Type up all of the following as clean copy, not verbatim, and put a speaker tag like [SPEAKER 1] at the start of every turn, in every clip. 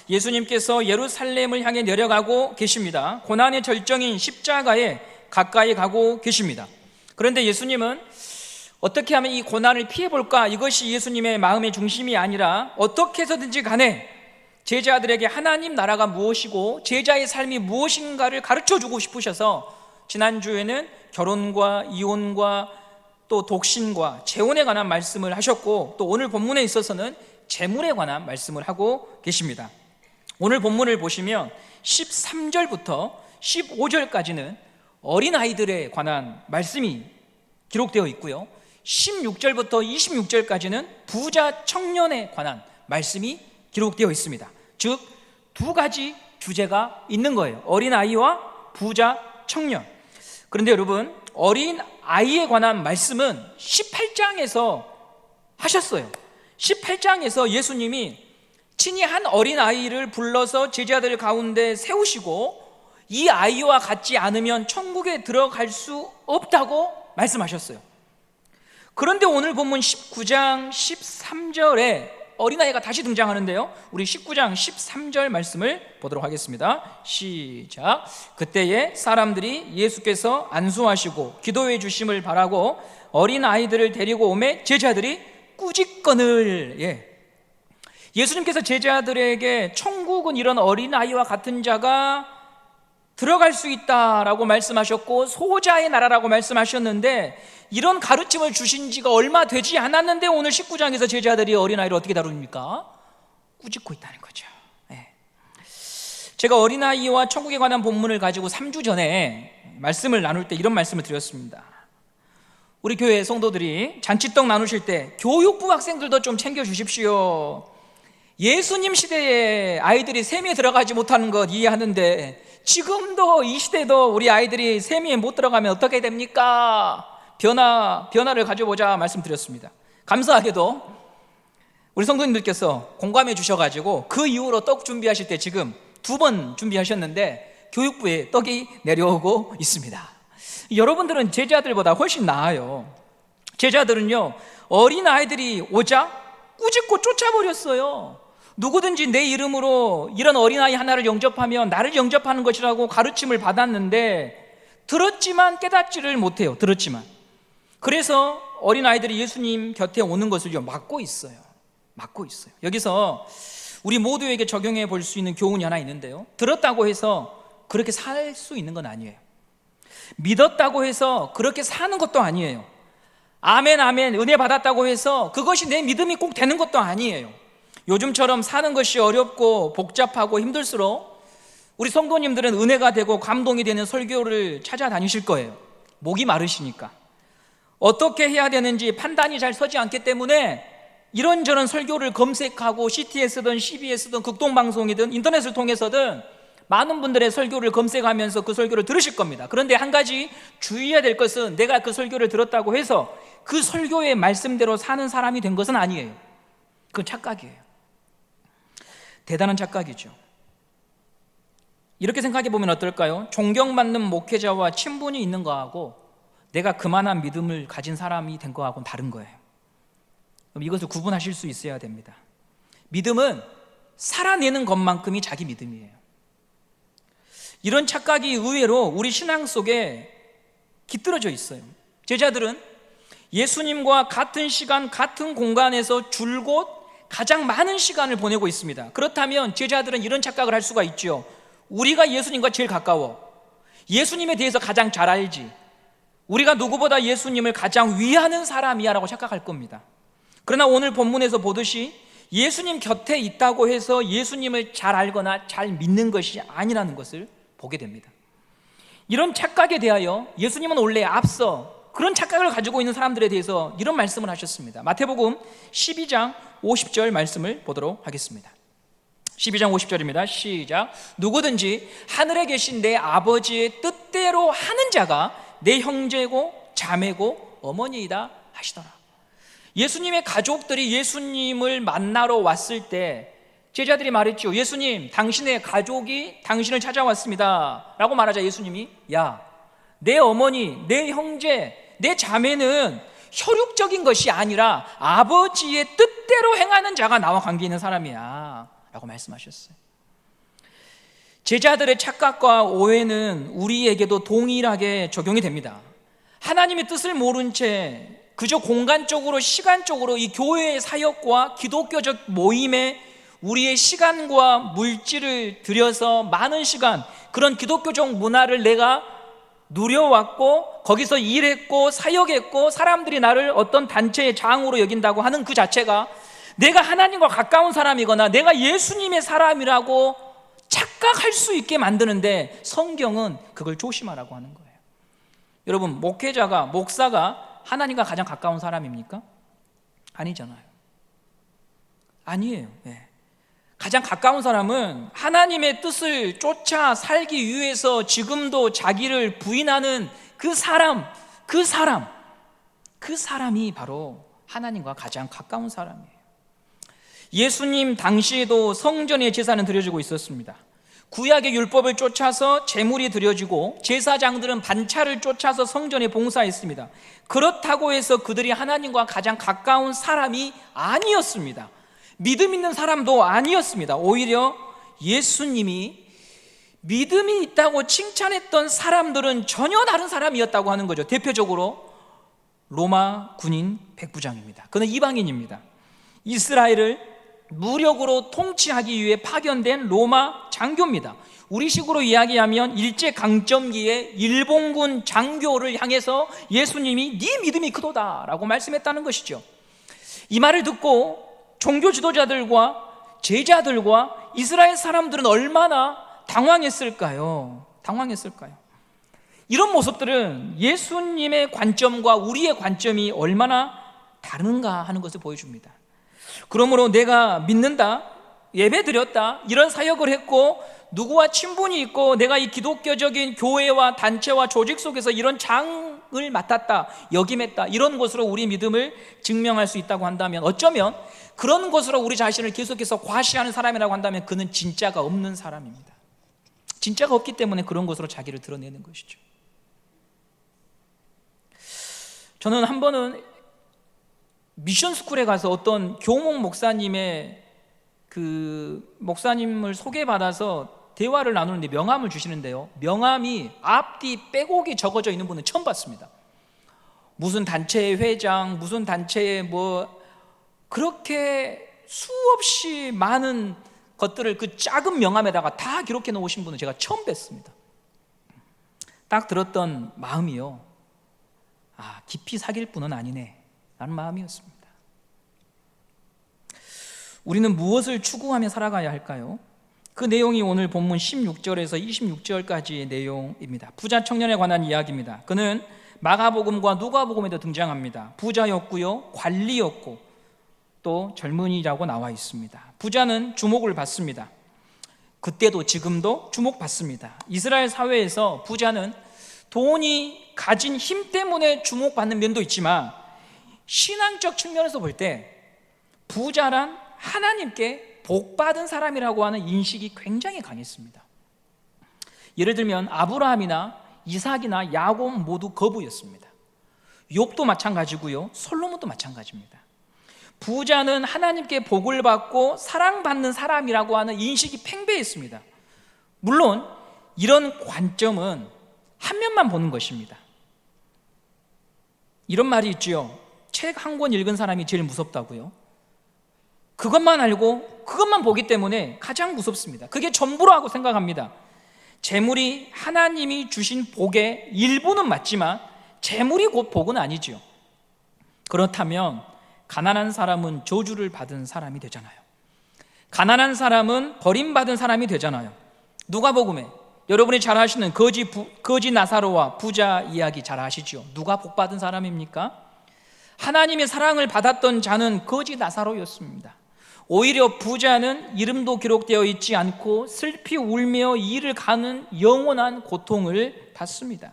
[SPEAKER 1] 예수님께서 예루살렘을 향해 내려가고 계십니다. 고난의 절정인 십자가에 가까이 가고 계십니다. 그런데 예수님은 어떻게 하면 이 고난을 피해볼까? 이것이 예수님의 마음의 중심이 아니라 어떻게 해서든지 간에 제자들에게 하나님 나라가 무엇이고 제자의 삶이 무엇인가를 가르쳐주고 싶으셔서 지난주에는 결혼과 이혼과 또 독신과 재혼에 관한 말씀을 하셨고, 또 오늘 본문에 있어서는 재물에 관한 말씀을 하고 계십니다. 오늘 본문을 보시면 13절부터 15절까지는 어린아이들에 관한 말씀이 기록되어 있고요, 16절부터 26절까지는 부자 청년에 관한 말씀이 기록되어 있습니다. 즉, 두 가지 주제가 있는 거예요. 어린아이와 부자 청년. 그런데 여러분, 어린아이에 관한 말씀은 18장에서 하셨어요. 18장에서 예수님이 친히 한 어린아이를 불러서 제자들 가운데 세우시고 이 아이와 같지 않으면 천국에 들어갈 수 없다고 말씀하셨어요. 그런데 오늘 본문 19장 13절에 어린아이가 다시 등장하는데요, 우리 19장 13절 말씀을 보도록 하겠습니다. 시작. 그때에 사람들이 예수께서 안수하시고 기도해 주심을 바라고 어린아이들을 데리고 오매 제자들이 꾸짖거늘. 예수님께서 제자들에게 천국은 이런 어린아이와 같은 자가 들어갈 수 있다라고 말씀하셨고 소자의 나라라고 말씀하셨는데, 이런 가르침을 주신 지가 얼마 되지 않았는데 오늘 19장에서 제자들이 어린아이를 어떻게 다룹니까? 꾸짖고 있다는 거죠. 제가 어린아이와 천국에 관한 본문을 가지고 3주 전에 말씀을 나눌 때 이런 말씀을 드렸습니다. 우리 교회 성도들이 잔치떡 나누실 때 교육부 학생들도 좀 챙겨주십시오. 예수님 시대에 아이들이 세미에 들어가지 못하는 것 이해하는데 지금도 이 시대도 우리 아이들이 세미에 못 들어가면 어떻게 됩니까? 변화를 가져보자 말씀드렸습니다. 감사하게도 우리 성도님들께서 공감해 주셔가지고 그 이후로 떡 준비하실 때 지금 2번 준비하셨는데 교육부에 떡이 내려오고 있습니다. 여러분들은 제자들보다 훨씬 나아요. 제자들은요, 어린아이들이 오자 꾸짖고 쫓아버렸어요. 누구든지 내 이름으로 이런 어린아이 하나를 영접하면 나를 영접하는 것이라고 가르침을 받았는데 들었지만 깨닫지를 못해요. 들었지만. 그래서 어린아이들이 예수님 곁에 오는 것을 막고 있어요. 막고 있어요. 여기서 우리 모두에게 적용해 볼 수 있는 교훈이 하나 있는데요, 들었다고 해서 그렇게 살 수 있는 건 아니에요. 믿었다고 해서 그렇게 사는 것도 아니에요. 아멘 아멘 은혜 받았다고 해서 그것이 내 믿음이 꼭 되는 것도 아니에요. 요즘처럼 사는 것이 어렵고 복잡하고 힘들수록 우리 성도님들은 은혜가 되고 감동이 되는 설교를 찾아다니실 거예요. 목이 마르시니까. 어떻게 해야 되는지 판단이 잘 서지 않기 때문에 이런저런 설교를 검색하고 CTS든 CBS든 극동방송이든 인터넷을 통해서든 많은 분들의 설교를 검색하면서 그 설교를 들으실 겁니다. 그런데 한 가지 주의해야 될 것은 내가 그 설교를 들었다고 해서 그 설교의 말씀대로 사는 사람이 된 것은 아니에요. 그건 착각이에요. 대단한 착각이죠. 이렇게 생각해 보면 어떨까요? 존경받는 목회자와 친분이 있는 거하고 내가 그만한 믿음을 가진 사람이 된 거하고는 다른 거예요. 그럼 이것을 구분하실 수 있어야 됩니다. 믿음은 살아내는 것만큼이 자기 믿음이에요. 이런 착각이 의외로 우리 신앙 속에 깃들어져 있어요. 제자들은 예수님과 같은 시간, 같은 공간에서 줄곧 가장 많은 시간을 보내고 있습니다. 그렇다면 제자들은 이런 착각을 할 수가 있죠. 우리가 예수님과 제일 가까워. 예수님에 대해서 가장 잘 알지. 우리가 누구보다 예수님을 가장 위하는 사람이야 라고 착각할 겁니다. 그러나 오늘 본문에서 보듯이 예수님 곁에 있다고 해서 예수님을 잘 알거나 잘 믿는 것이 아니라는 것을 보게 됩니다. 이런 착각에 대하여 예수님은 원래 앞서 그런 착각을 가지고 있는 사람들에 대해서 이런 말씀을 하셨습니다. 마태복음 12장 50절 말씀을 보도록 하겠습니다. 12장 50절입니다. 시작. 누구든지 하늘에 계신 내 아버지의 뜻대로 하는 자가 내 형제고 자매고 어머니이다 하시더라. 예수님의 가족들이 예수님을 만나러 왔을 때 제자들이 말했죠. 예수님, 당신의 가족이 당신을 찾아왔습니다 라고 말하자 예수님이 야, 내 어머니, 내 형제, 내 자매는 혈육적인 것이 아니라 아버지의 뜻대로 행하는 자가 나와 관계 있는 사람이야 라고 말씀하셨어요. 제자들의 착각과 오해는 우리에게도 동일하게 적용이 됩니다. 하나님의 뜻을 모른 채 그저 공간적으로 시간적으로 이 교회의 사역과 기독교적 모임에 우리의 시간과 물질을 들여서 많은 시간, 그런 기독교적 문화를 내가 누려왔고 거기서 일했고 사역했고 사람들이 나를 어떤 단체의 장으로 여긴다고 하는 그 자체가 내가 하나님과 가까운 사람이거나 내가 예수님의 사람이라고 착각할 수 있게 만드는데, 성경은 그걸 조심하라고 하는 거예요. 여러분, 목회자가, 목사가 하나님과 가장 가까운 사람입니까? 아니잖아요. 아니에요. 네. 가장 가까운 사람은 하나님의 뜻을 쫓아 살기 위해서 지금도 자기를 부인하는 그 사람이 바로 하나님과 가장 가까운 사람이에요. 예수님 당시에도 성전의 제사는 드려지고 있었습니다. 구약의 율법을 쫓아서 제물이 드려지고 제사장들은 반차를 쫓아서 성전에 봉사했습니다. 그렇다고 해서 그들이 하나님과 가장 가까운 사람이 아니었습니다. 믿음 있는 사람도 아니었습니다. 오히려 예수님이 믿음이 있다고 칭찬했던 사람들은 전혀 다른 사람이었다고 하는 거죠. 대표적으로 로마 군인 백부장입니다. 그는 이방인입니다. 이스라엘을 무력으로 통치하기 위해 파견된 로마 장교입니다. 우리식으로 이야기하면 일제강점기에 일본군 장교를 향해서 예수님이 네 믿음이 크도다 라고 말씀했다는 것이죠. 이 말을 듣고 종교 지도자들과 제자들과 이스라엘 사람들은 얼마나 당황했을까요? 이런 모습들은 예수님의 관점과 우리의 관점이 얼마나 다른가 하는 것을 보여줍니다. 그러므로 내가 믿는다, 예배 드렸다, 이런 사역을 했고 누구와 친분이 있고 내가 이 기독교적인 교회와 단체와 조직 속에서 이런 장을 맡았다, 역임했다, 이런 것으로 우리 믿음을 증명할 수 있다고 한다면, 어쩌면 그런 것으로 우리 자신을 계속해서 과시하는 사람이라고 한다면 그는 진짜가 없는 사람입니다. 진짜가 없기 때문에 그런 것으로 자기를 드러내는 것이죠. 저는 한 번은 미션스쿨에 가서 어떤 교목 목사님의 그 목사님을 소개받아서 대화를 나누는데 명함을 주시는데요, 명함이 앞뒤 빼곡이 적어져 있는 분은 처음 봤습니다. 무슨 단체의 회장, 무슨 단체의 그렇게 수없이 많은 것들을 그 작은 명함에다가 다 기록해 놓으신 분은 제가 처음 뵀습니다. 딱 들었던 마음이요, 깊이 사귈 분은 아니네 라는 마음이었습니다. 우리는 무엇을 추구하며 살아가야 할까요? 그 내용이 오늘 본문 16절에서 26절까지의 내용입니다. 부자 청년에 관한 이야기입니다. 그는 마가복음과 누가복음에도 등장합니다. 부자였고요, 관리였고 또 젊은이라고 나와 있습니다. 부자는 주목을 받습니다. 그때도 지금도 주목받습니다. 이스라엘 사회에서 부자는 돈이 가진 힘 때문에 주목받는 면도 있지만 신앙적 측면에서 볼 때 부자란 하나님께 복받은 사람이라고 하는 인식이 굉장히 강했습니다. 예를 들면 아브라함이나 이삭이나 야곱 모두 거부였습니다. 욥도 마찬가지고요, 솔로몬도 마찬가지입니다. 부자는 하나님께 복을 받고 사랑받는 사람이라고 하는 인식이 팽배했습니다. 물론 이런 관점은 한 면만 보는 것입니다. 이런 말이 있죠. 책 한 권 읽은 사람이 제일 무섭다고요. 그것만 알고 그것만 보기 때문에 가장 무섭습니다. 그게 전부라고 생각합니다. 재물이 하나님이 주신 복의 일부는 맞지만 재물이 곧 복은 아니죠. 그렇다면 가난한 사람은 저주를 받은 사람이 되잖아요. 가난한 사람은 버림받은 사람이 되잖아요. 누가복음에 여러분이 잘 아시는 거지 나사로와 부자 이야기 잘 아시죠? 누가 복받은 사람입니까? 하나님의 사랑을 받았던 자는 거지 나사로였습니다. 오히려 부자는 이름도 기록되어 있지 않고 슬피 울며 이를 가는 영원한 고통을 받습니다.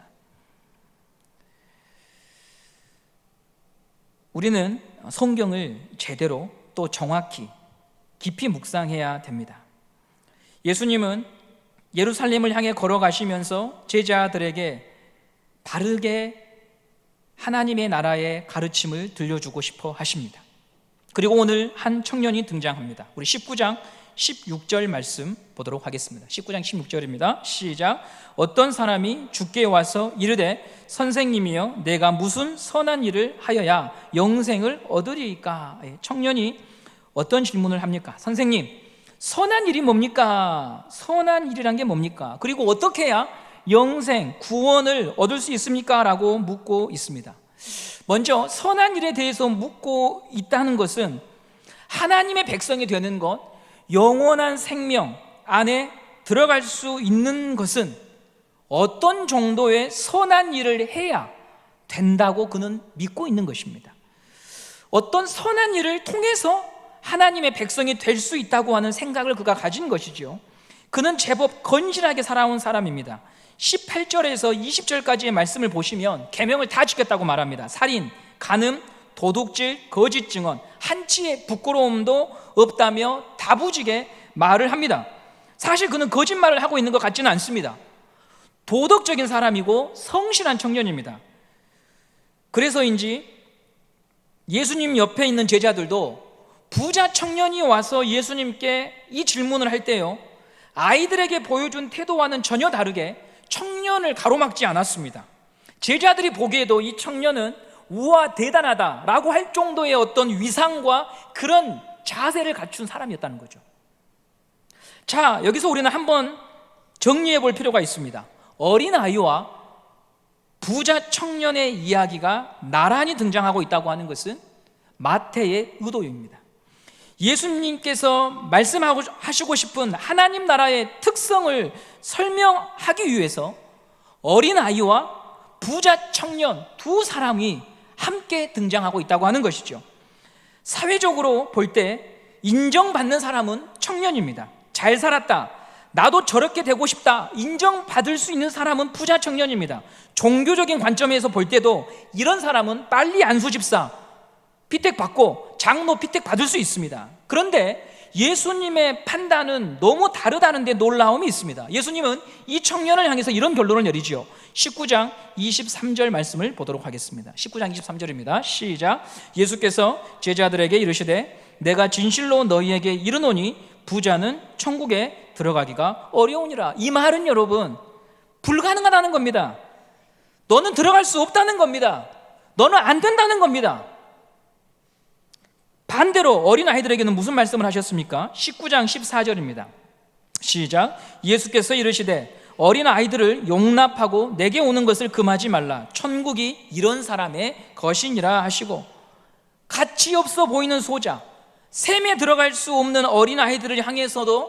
[SPEAKER 1] 우리는 성경을 제대로 또 정확히 깊이 묵상해야 됩니다. 예수님은 예루살렘을 향해 걸어가시면서 제자들에게 바르게 하나님의 나라의 가르침을 들려주고 싶어 하십니다. 그리고 오늘 한 청년이 등장합니다. 우리 19장 16절 말씀 보도록 하겠습니다. 19장 16절입니다. 시작. 어떤 사람이 주께 와서 이르되 선생님이여 내가 무슨 선한 일을 하여야 영생을 얻으리이까? 청년이 어떤 질문을 합니까? 선생님, 선한 일이 뭡니까? 선한 일이란 게 뭡니까? 그리고 어떻게 해야 영생, 구원을 얻을 수 있습니까? 라고 묻고 있습니다. 먼저 선한 일에 대해서 묻고 있다는 것은 하나님의 백성이 되는 것, 영원한 생명 안에 들어갈 수 있는 것은 어떤 정도의 선한 일을 해야 된다고 그는 믿고 있는 것입니다. 어떤 선한 일을 통해서 하나님의 백성이 될 수 있다고 하는 생각을 그가 가진 것이죠. 그는 제법 건실하게 살아온 사람입니다. 18절에서 20절까지의 말씀을 보시면 계명을 다 지켰다고 말합니다. 살인, 간음, 도둑질, 거짓 증언, 한치의 부끄러움도 없다며 다부지게 말을 합니다. 사실 그는 거짓말을 하고 있는 것 같지는 않습니다. 도덕적인 사람이고 성실한 청년입니다. 그래서인지 예수님 옆에 있는 제자들도 부자 청년이 와서 예수님께 이 질문을 할 때요, 아이들에게 보여준 태도와는 전혀 다르게 청년을 가로막지 않았습니다. 제자들이 보기에도 이 청년은 우와 대단하다라고 할 정도의 어떤 위상과 그런 자세를 갖춘 사람이었다는 거죠. 자, 여기서 우리는 한번 정리해 볼 필요가 있습니다. 어린아이와 부자 청년의 이야기가 나란히 등장하고 있다고 하는 것은 마태의 의도입니다. 예수님께서 말씀하시고 싶은 하나님 나라의 특성을 설명하기 위해서 어린아이와 부자 청년 두 사람이 함께 등장하고 있다고 하는 것이죠. 사회적으로 볼 때 인정받는 사람은 청년입니다. 잘 살았다, 나도 저렇게 되고 싶다 인정받을 수 있는 사람은 부자 청년입니다. 종교적인 관점에서 볼 때도 이런 사람은 빨리 안수집사 피택받고 장로 피택받을 수 있습니다. 그런데 예수님의 판단은 너무 다르다는 데 놀라움이 있습니다. 예수님은 이 청년을 향해서 이런 결론을 내리지요. 19장 23절 말씀을 보도록 하겠습니다. 19장 23절입니다. 시작. 예수께서 제자들에게 이르시되 내가 진실로 너희에게 이르노니 부자는 천국에 들어가기가 어려우니라. 이 말은 여러분 불가능하다는 겁니다. 너는 들어갈 수 없다는 겁니다. 너는 안 된다는 겁니다. 반대로 어린아이들에게는 무슨 말씀을 하셨습니까? 19장 14절입니다. 시작. 예수께서 이르시되 어린아이들을 용납하고 내게 오는 것을 금하지 말라. 천국이 이런 사람의 것이니라 하시고, 가치 없어 보이는 소자, 셈에 들어갈 수 없는 어린아이들을 향해서는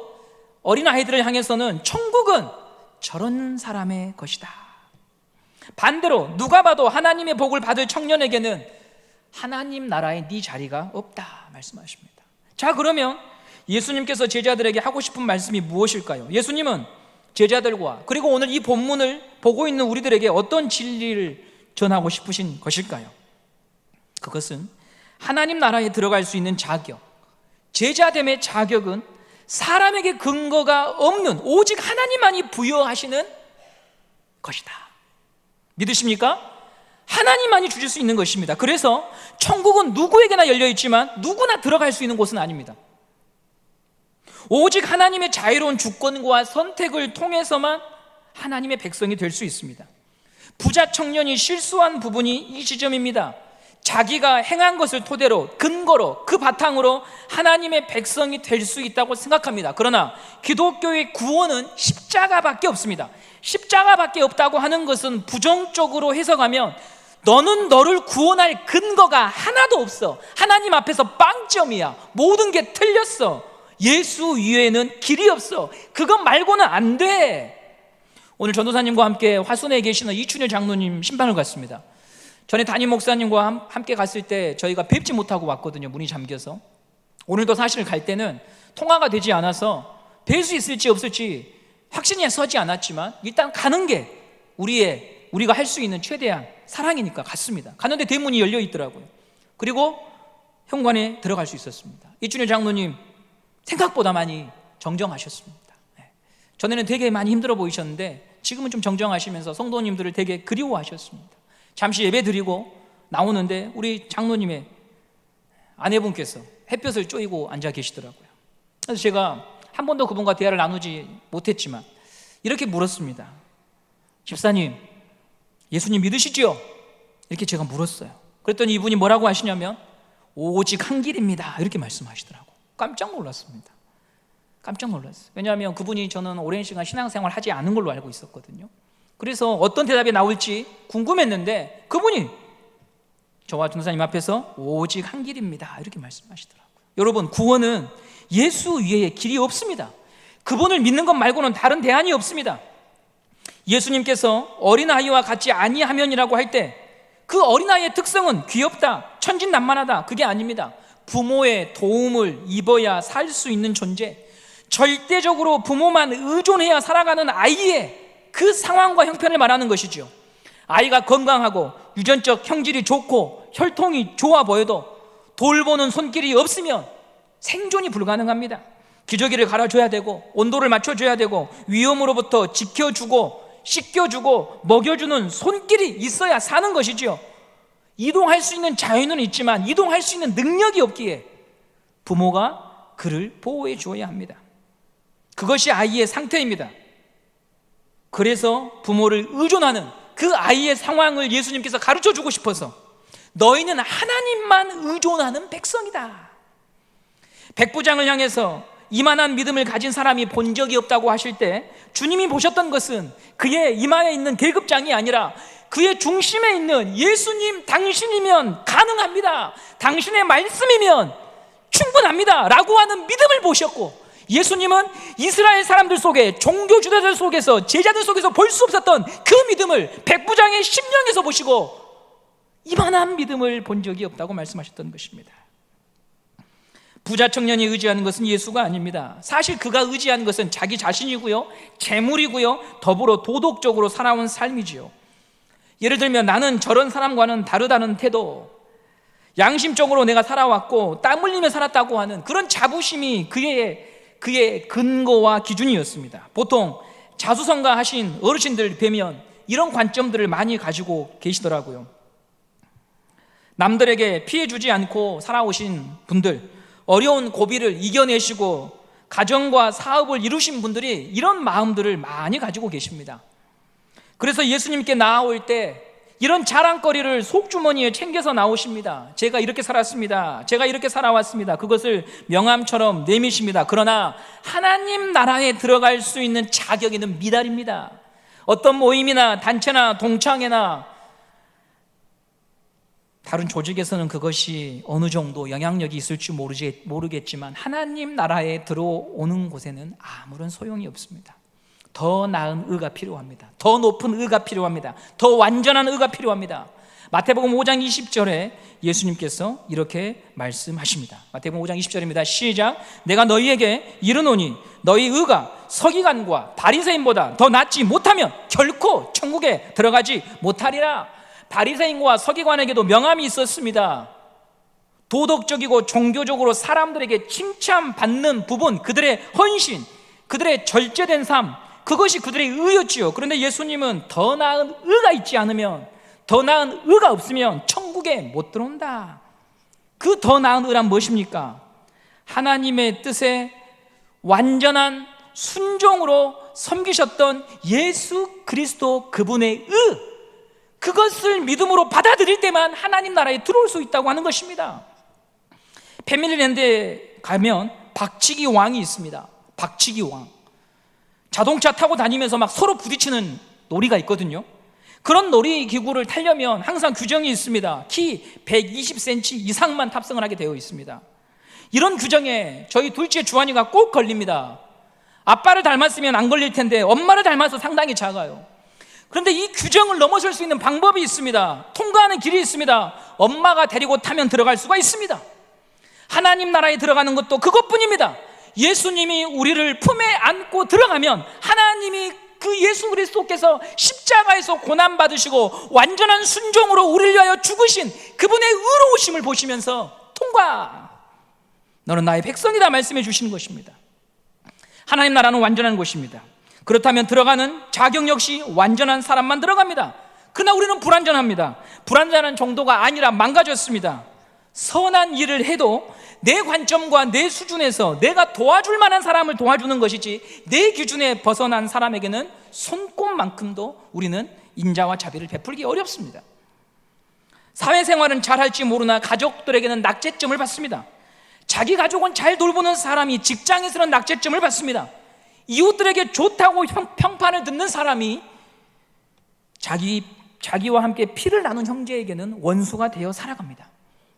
[SPEAKER 1] 천국은 저런 사람의 것이다. 반대로 누가 봐도 하나님의 복을 받을 청년에게는 하나님 나라에 네 자리가 없다 말씀하십니다. 자, 그러면 예수님께서 제자들에게 하고 싶은 말씀이 무엇일까요? 예수님은 제자들과 그리고 오늘 이 본문을 보고 있는 우리들에게 어떤 진리를 전하고 싶으신 것일까요? 그것은 하나님 나라에 들어갈 수 있는 자격, 제자됨의 자격은 사람에게 근거가 없는 오직 하나님만이 부여하시는 것이다. 믿으십니까? 하나님만이 주실 수 있는 것입니다. 그래서 천국은 누구에게나 열려있지만 누구나 들어갈 수 있는 곳은 아닙니다. 오직 하나님의 자유로운 주권과 선택을 통해서만 하나님의 백성이 될 수 있습니다. 부자 청년이 실수한 부분이 이 지점입니다. 자기가 행한 것을 토대로, 근거로, 그 바탕으로 하나님의 백성이 될 수 있다고 생각합니다. 그러나 기독교의 구원은 십자가밖에 없습니다. 십자가밖에 없다고 하는 것은 부정적으로 해석하면 너는 너를 구원할 근거가 하나도 없어. 하나님 앞에서 빵점이야. 모든 게 틀렸어. 예수 이외에는 길이 없어. 그것 말고는 안 돼. 오늘 전도사님과 함께 화순에 계시는 이춘일 장로님 신방을 갔습니다. 전에 담임 목사님과 함께 갔을 때 저희가 뵙지 못하고 왔거든요. 문이 잠겨서. 오늘도 사실 갈 때는 통화가 되지 않아서 뵐 수 있을지 없을지 확신이 서지 않았지만 일단 가는 게 우리가 할 수 있는 최대한 사랑이니까 갔습니다. 갔는데 대문이 열려 있더라고요. 그리고 현관에 들어갈 수 있었습니다. 이춘일 장로님 생각보다 많이 정정하셨습니다. 전에는 되게 많이 힘들어 보이셨는데 지금은 좀 정정하시면서 성도님들을 되게 그리워하셨습니다. 잠시 예배 드리고 나오는데 우리 장로님의 아내분께서 햇볕을 쬐이고 앉아 계시더라고요. 그래서 제가 한 번도 그분과 대화를 나누지 못했지만 이렇게 물었습니다. 집사님, 예수님 믿으시지요? 이렇게 제가 물었어요. 그랬더니 이분이 뭐라고 하시냐면 오직 한 길입니다, 이렇게 말씀하시더라고요. 깜짝 놀랐습니다. 깜짝 놀랐어요. 왜냐하면 그분이 저는 오랜 시간 신앙생활 하지 않은 걸로 알고 있었거든요. 그래서 어떤 대답이 나올지 궁금했는데 그분이 저와 전도사님 앞에서 오직 한 길입니다, 이렇게 말씀하시더라고요. 여러분, 구원은 예수 외에 길이 없습니다. 그분을 믿는 것 말고는 다른 대안이 없습니다. 예수님께서 어린아이와 같지 아니하면이라고 할 때 그 어린아이의 특성은 귀엽다, 천진난만하다, 그게 아닙니다. 부모의 도움을 입어야 살 수 있는 존재, 절대적으로 부모만 의존해야 살아가는 아이의 그 상황과 형편을 말하는 것이죠. 아이가 건강하고 유전적 형질이 좋고 혈통이 좋아 보여도 돌보는 손길이 없으면 생존이 불가능합니다. 기저귀를 갈아줘야 되고 온도를 맞춰줘야 되고 위험으로부터 지켜주고 씻겨주고 먹여주는 손길이 있어야 사는 것이지요. 이동할 수 있는 자유는 있지만 이동할 수 있는 능력이 없기에 부모가 그를 보호해 주어야 합니다. 그것이 아이의 상태입니다. 그래서 부모를 의존하는 그 아이의 상황을 예수님께서 가르쳐 주고 싶어서 너희는 하나님만 의존하는 백성이다. 백부장을 향해서 이만한 믿음을 가진 사람이 본 적이 없다고 하실 때 주님이 보셨던 것은 그의 이마에 있는 계급장이 아니라 그의 중심에 있는 예수님 당신이면 가능합니다, 당신의 말씀이면 충분합니다 라고 하는 믿음을 보셨고, 예수님은 이스라엘 사람들 속에, 종교 지도자들 속에서, 제자들 속에서 볼 수 없었던 그 믿음을 백부장의 심령에서 보시고 이만한 믿음을 본 적이 없다고 말씀하셨던 것입니다. 부자 청년이 의지하는 것은 예수가 아닙니다. 사실 그가 의지한 것은 자기 자신이고요, 재물이고요, 더불어 도덕적으로 살아온 삶이지요. 예를 들면 나는 저런 사람과는 다르다는 태도, 양심적으로 내가 살아왔고 땀 흘리며 살았다고 하는 그런 자부심이 그의 근거와 기준이었습니다. 보통 자수성가하신 어르신들 뵈면 이런 관점들을 많이 가지고 계시더라고요. 남들에게 피해 주지 않고 살아오신 분들, 어려운 고비를 이겨내시고 가정과 사업을 이루신 분들이 이런 마음들을 많이 가지고 계십니다. 그래서 예수님께 나아올 때 이런 자랑거리를 속주머니에 챙겨서 나오십니다. 제가 이렇게 살았습니다, 제가 이렇게 살아왔습니다, 그것을 명함처럼 내미십니다. 그러나 하나님 나라에 들어갈 수 있는 자격 있는 미달입니다. 어떤 모임이나 단체나 동창회나 다른 조직에서는 그것이 어느 정도 영향력이 있을지 모르겠지만 하나님 나라에 들어오는 곳에는 아무런 소용이 없습니다. 더 나은 의가 필요합니다. 더 높은 의가 필요합니다. 더 완전한 의가 필요합니다. 마태복음 5장 20절에 예수님께서 이렇게 말씀하십니다. 마태복음 5장 20절입니다. 시작. 내가 너희에게 이르노니 너희 의가 서기관과 바리새인보다 더 낫지 못하면 결코 천국에 들어가지 못하리라. 바리새인과 서기관에게도 명함이 있었습니다. 도덕적이고 종교적으로 사람들에게 칭찬받는 부분, 그들의 헌신, 그들의 절제된 삶, 그것이 그들의 의였지요. 그런데 예수님은 더 나은 의가 있지 않으면, 더 나은 의가 없으면 천국에 못 들어온다. 그 더 나은 의란 무엇입니까? 하나님의 뜻에 완전한 순종으로 섬기셨던 예수 그리스도 그분의 의, 그것을 믿음으로 받아들일 때만 하나님 나라에 들어올 수 있다고 하는 것입니다. 패밀리랜드에 가면 박치기 왕이 있습니다. 박치기 왕. 자동차 타고 다니면서 막 서로 부딪히는 놀이가 있거든요. 그런 놀이기구를 타려면 항상 규정이 있습니다. 키 120cm 이상만 탑승을 하게 되어 있습니다. 이런 규정에 저희 둘째 주한이가 꼭 걸립니다. 아빠를 닮았으면 안 걸릴 텐데 엄마를 닮아서 상당히 작아요. 그런데 이 규정을 넘어설 수 있는 방법이 있습니다. 통과하는 길이 있습니다. 엄마가 데리고 타면 들어갈 수가 있습니다. 하나님 나라에 들어가는 것도 그것뿐입니다. 예수님이 우리를 품에 안고 들어가면 하나님이 그 예수 그리스도께서 십자가에서 고난받으시고 완전한 순종으로 우리를 위하여 죽으신 그분의 의로우심을 보시면서 통과, 너는 나의 백성이다 말씀해 주시는 것입니다. 하나님 나라는 완전한 곳입니다. 그렇다면 들어가는 자격 역시 완전한 사람만 들어갑니다. 그러나 우리는 불완전합니다. 불완전한 정도가 아니라 망가졌습니다. 선한 일을 해도 내 관점과 내 수준에서 내가 도와줄 만한 사람을 도와주는 것이지 내 기준에 벗어난 사람에게는 손꼽만큼도 우리는 인자와 자비를 베풀기 어렵습니다. 사회생활은 잘할지 모르나 가족들에게는 낙제점을 받습니다. 자기 가족은 잘 돌보는 사람이 직장에서는 낙제점을 받습니다. 이웃들에게 좋다고 평판을 듣는 사람이 자기와 함께 피를 나눈 형제에게는 원수가 되어 살아갑니다.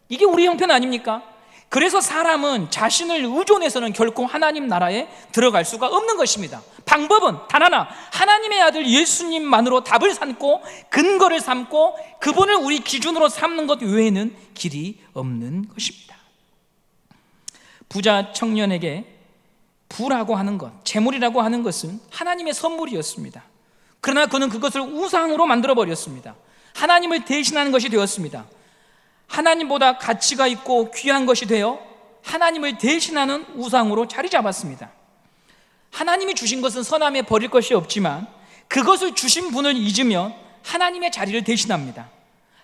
[SPEAKER 1] 이게 우리 형편 아닙니까? 그래서 사람은 자신을 의존해서는 결코 하나님 나라에 들어갈 수가 없는 것입니다. 방법은 단 하나, 하나님의 아들 예수님만으로 답을 삼고 근거를 삼고 그분을 우리 기준으로 삼는 것 외에는 길이 없는 것입니다. 부자 청년에게 부라고 하는 것, 재물이라고 하는 것은 하나님의 선물이었습니다. 그러나 그는 그것을 우상으로 만들어버렸습니다. 하나님을 대신하는 것이 되었습니다. 하나님보다 가치가 있고 귀한 것이 되어 하나님을 대신하는 우상으로 자리 잡았습니다. 하나님이 주신 것은 선함에 버릴 것이 없지만 그것을 주신 분을 잊으면 하나님의 자리를 대신합니다.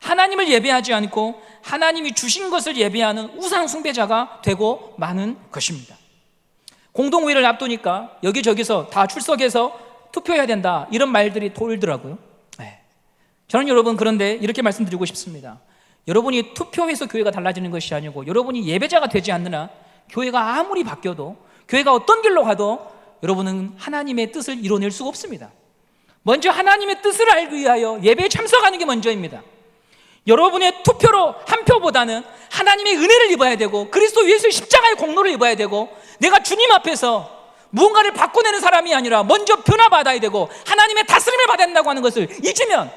[SPEAKER 1] 하나님을 예배하지 않고 하나님이 주신 것을 예배하는 우상 숭배자가 되고 마는 것입니다. 공동회의를 앞두니까 여기저기서 다 출석해서 투표해야 된다 이런 말들이 돌더라고요. 저는 여러분 그런데 이렇게 말씀드리고 싶습니다. 여러분이 투표해서 교회가 달라지는 것이 아니고 여러분이 예배자가 되지 않는 한 교회가 아무리 바뀌어도 교회가 어떤 길로 가도 여러분은 하나님의 뜻을 이뤄낼 수가 없습니다. 먼저 하나님의 뜻을 알기 위하여 예배에 참석하는 게 먼저입니다. 여러분의 투표로 한 표보다는 하나님의 은혜를 입어야 되고 그리스도 예수의 십자가의 공로를 입어야 되고 내가 주님 앞에서 무언가를 바꿔내는 사람이 아니라 먼저 변화받아야 되고 하나님의 다스림을 받아야 된다고 하는 것을 잊으면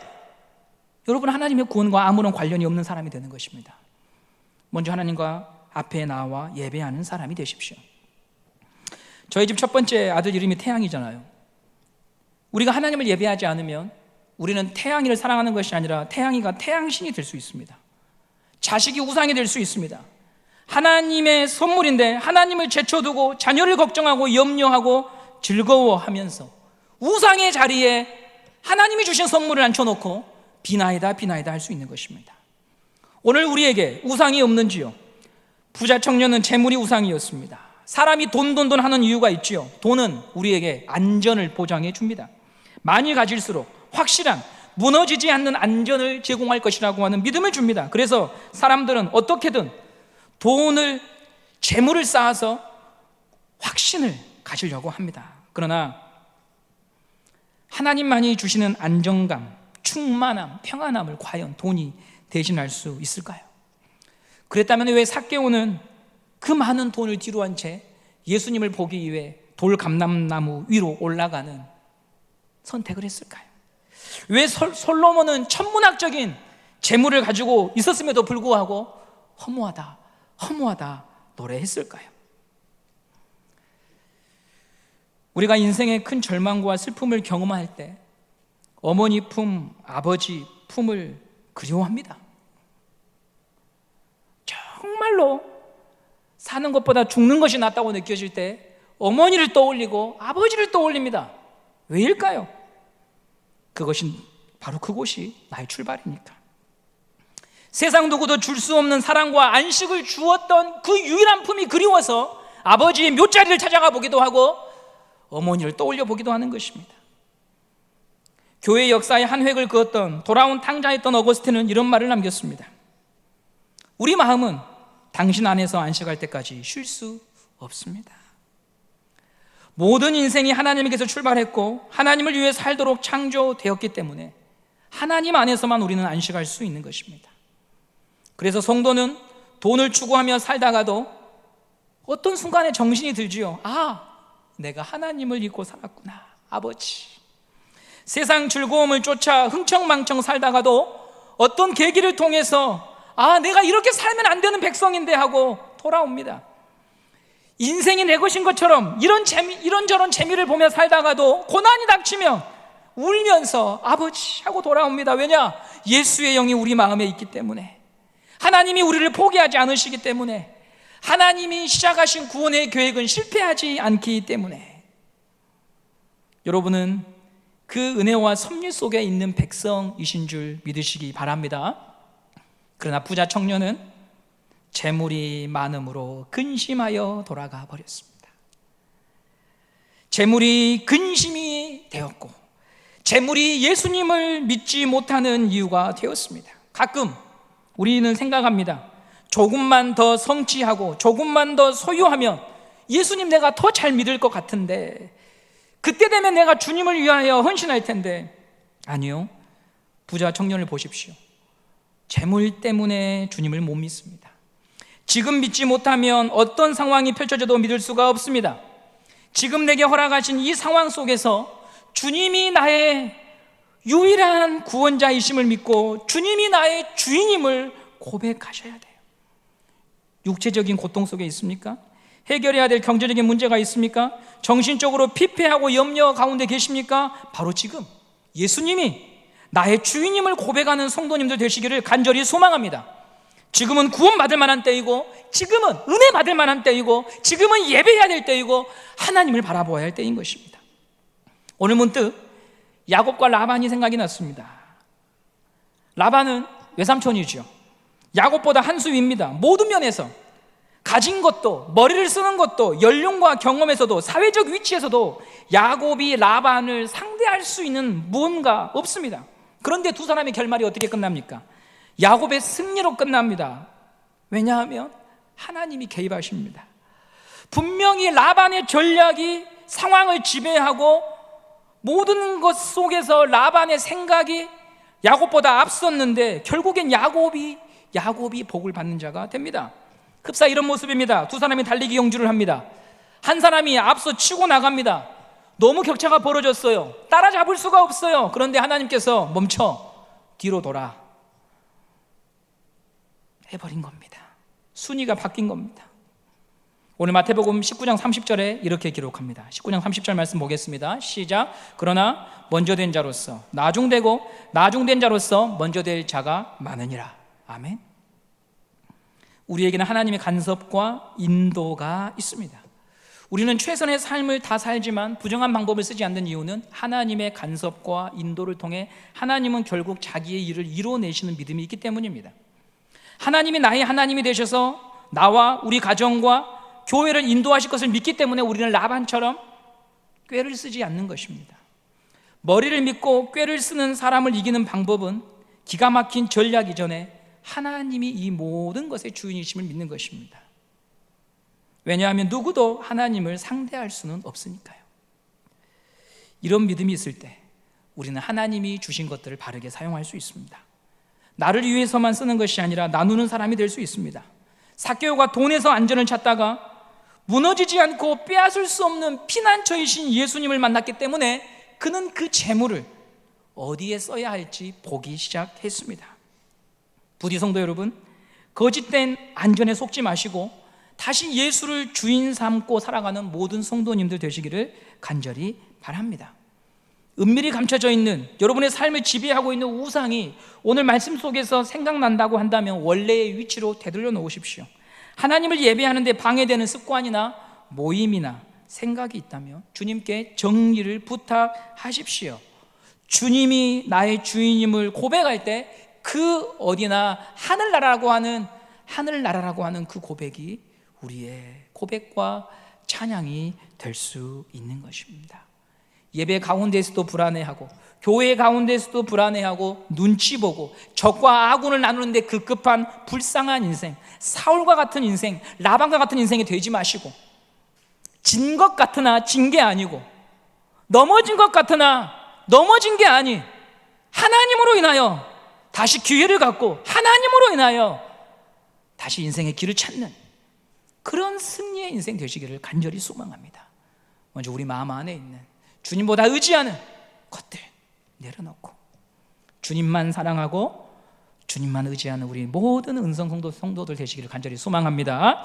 [SPEAKER 1] 여러분 하나님의 구원과 아무런 관련이 없는 사람이 되는 것입니다. 먼저 하나님과 앞에 나와 예배하는 사람이 되십시오. 저희 집 첫 번째 아들 이름이 태양이잖아요. 우리가 하나님을 예배하지 않으면 우리는 태양이를 사랑하는 것이 아니라 태양이가 태양신이 될 수 있습니다. 자식이 우상이 될 수 있습니다. 하나님의 선물인데 하나님을 제쳐두고 자녀를 걱정하고 염려하고 즐거워하면서 우상의 자리에 하나님이 주신 선물을 앉혀놓고 비나이다 할 수 있는 것입니다. 오늘 우리에게 우상이 없는지요? 부자 청년은 재물이 우상이었습니다. 사람이 돈 하는 이유가 있지요. 돈은 우리에게 안전을 보장해 줍니다. 많이 가질수록 확실한 무너지지 않는 안전을 제공할 것이라고 하는 믿음을 줍니다. 그래서 사람들은 어떻게든 재물을 쌓아서 확신을 가지려고 합니다. 그러나 하나님만이 주시는 안정감, 충만함, 평안함을 과연 돈이 대신할 수 있을까요? 그랬다면 왜 삭개오는 그 많은 돈을 뒤로한 채 예수님을 보기 위해 돌감람나무 위로 올라가는 선택을 했을까요? 왜 솔로몬은 천문학적인 재물을 가지고 있었음에도 불구하고 허무하다 노래했을까요? 우리가 인생의 큰 절망과 슬픔을 경험할 때 어머니 품, 아버지 품을 그리워합니다. 정말로 사는 것보다 죽는 것이 낫다고 느껴질 때 어머니를 떠올리고 아버지를 떠올립니다. 왜일까요? 바로 그곳이 나의 출발이니까. 세상 누구도 줄 수 없는 사랑과 안식을 주었던 그 유일한 품이 그리워서 아버지의 묘자리를 찾아가 보기도 하고 어머니를 떠올려 보기도 하는 것입니다. 교회 역사의 한 획을 그었던 돌아온 탕자였던 어거스틴은 이런 말을 남겼습니다. 우리 마음은 당신 안에서 안식할 때까지 쉴 수 없습니다. 모든 인생이 하나님께서 출발했고 하나님을 위해 살도록 창조되었기 때문에 하나님 안에서만 우리는 안식할 수 있는 것입니다. 그래서 성도는 돈을 추구하며 살다가도 어떤 순간에 정신이 들지요. 내가 하나님을 잊고 살았구나. 아버지. 세상 즐거움을 쫓아 흥청망청 살다가도 어떤 계기를 통해서 내가 이렇게 살면 안 되는 백성인데 하고 돌아옵니다. 인생이 내 것인 것처럼 이런저런 재미를 보며 살다가도 고난이 닥치면 울면서 아버지 하고 돌아옵니다. 왜냐? 예수의 영이 우리 마음에 있기 때문에, 하나님이 우리를 포기하지 않으시기 때문에, 하나님이 시작하신 구원의 계획은 실패하지 않기 때문에. 여러분은 그 은혜와 섭리 속에 있는 백성이신 줄 믿으시기 바랍니다. 그러나 부자 청년은 재물이 많음으로 근심하여 돌아가 버렸습니다. 재물이 근심이 되었고 재물이 예수님을 믿지 못하는 이유가 되었습니다. 가끔 우리는 생각합니다. 조금만 더 성취하고 조금만 더 소유하면 예수님 내가 더 잘 믿을 것 같은데, 그때 되면 내가 주님을 위하여 헌신할 텐데. 아니요, 부자 청년을 보십시오. 재물 때문에 주님을 못 믿습니다. 지금 믿지 못하면 어떤 상황이 펼쳐져도 믿을 수가 없습니다. 지금 내게 허락하신 이 상황 속에서 주님이 나의 유일한 구원자이심을 믿고 주님이 나의 주인임을 고백하셔야 돼요. 육체적인 고통 속에 있습니까? 해결해야 될 경제적인 문제가 있습니까? 정신적으로 피폐하고 염려 가운데 계십니까? 바로 지금 예수님이 나의 주인임을 고백하는 성도님들 되시기를 간절히 소망합니다. 지금은 구원받을 만한 때이고, 지금은 은혜 받을 만한 때이고, 지금은 예배해야 될 때이고, 하나님을 바라보아야 할 때인 것입니다. 오늘 문득 야곱과 라반이 생각이 났습니다. 라반은 외삼촌이죠. 야곱보다 한 수 위입니다. 모든 면에서 가진 것도, 머리를 쓰는 것도, 연륜과 경험에서도, 사회적 위치에서도 야곱이 라반을 상대할 수 있는 무언가 없습니다. 그런데 두 사람의 결말이 어떻게 끝납니까? 야곱의 승리로 끝납니다. 왜냐하면 하나님이 개입하십니다. 분명히 라반의 전략이 상황을 지배하고 모든 것 속에서 라반의 생각이 야곱보다 앞섰는데 결국엔 야곱이 복을 받는 자가 됩니다. 흡사 이런 모습입니다. 두 사람이 달리기 경주를 합니다. 한 사람이 앞서 치고 나갑니다. 너무 격차가 벌어졌어요. 따라잡을 수가 없어요. 그런데 하나님께서 멈춰, 뒤로 돌아 해버린 겁니다. 순위가 바뀐 겁니다. 오늘 마태복음 19장 30절에 이렇게 기록합니다. 19장 30절 말씀 보겠습니다. 시작. 그러나 먼저 된 자로서 나중되고 나중된 자로서 먼저 될 자가 많으니라. 아멘. 우리에게는 하나님의 간섭과 인도가 있습니다. 우리는 최선의 삶을 다 살지만 부정한 방법을 쓰지 않는 이유는 하나님의 간섭과 인도를 통해 하나님은 결국 자기의 일을 이뤄내시는 믿음이 있기 때문입니다. 하나님이 나의 하나님이 되셔서 나와 우리 가정과 교회를 인도하실 것을 믿기 때문에 우리는 라반처럼 꾀를 쓰지 않는 것입니다. 머리를 믿고 꾀를 쓰는 사람을 이기는 방법은 기가 막힌 전략 이전에 하나님이 이 모든 것의 주인이심을 믿는 것입니다. 왜냐하면 누구도 하나님을 상대할 수는 없으니까요. 이런 믿음이 있을 때 우리는 하나님이 주신 것들을 바르게 사용할 수 있습니다. 나를 위해서만 쓰는 것이 아니라 나누는 사람이 될 수 있습니다. 삭개오가 돈에서 안전을 찾다가 무너지지 않고 빼앗을 수 없는 피난처이신 예수님을 만났기 때문에 그는 그 재물을 어디에 써야 할지 보기 시작했습니다. 부디 성도 여러분, 거짓된 안전에 속지 마시고 다시 예수를 주인 삼고 살아가는 모든 성도님들 되시기를 간절히 바랍니다. 은밀히 감춰져 있는 여러분의 삶을 지배하고 있는 우상이 오늘 말씀 속에서 생각난다고 한다면 원래의 위치로 되돌려 놓으십시오. 하나님을 예배하는데 방해되는 습관이나 모임이나 생각이 있다면 주님께 정리를 부탁하십시오. 주님이 나의 주인임을 고백할 때 그 어디나 하늘나라라고 하는 그 고백이 우리의 고백과 찬양이 될 수 있는 것입니다. 예배 가운데에서도 불안해하고 교회 가운데에서도 불안해하고 눈치 보고 적과 아군을 나누는데 급급한 불쌍한 인생, 사울과 같은 인생, 라반과 같은 인생이 되지 마시고, 진 것 같으나 진 게 아니고 넘어진 것 같으나 넘어진 게 아닌 하나님으로 인하여 다시 기회를 갖고 하나님으로 인하여 다시 인생의 길을 찾는 그런 승리의 인생 되시기를 간절히 소망합니다. 먼저 우리 마음 안에 있는 주님보다 의지하는 것들 내려놓고 주님만 사랑하고 주님만 의지하는 우리 모든 은성 성도들 되시기를 간절히 소망합니다.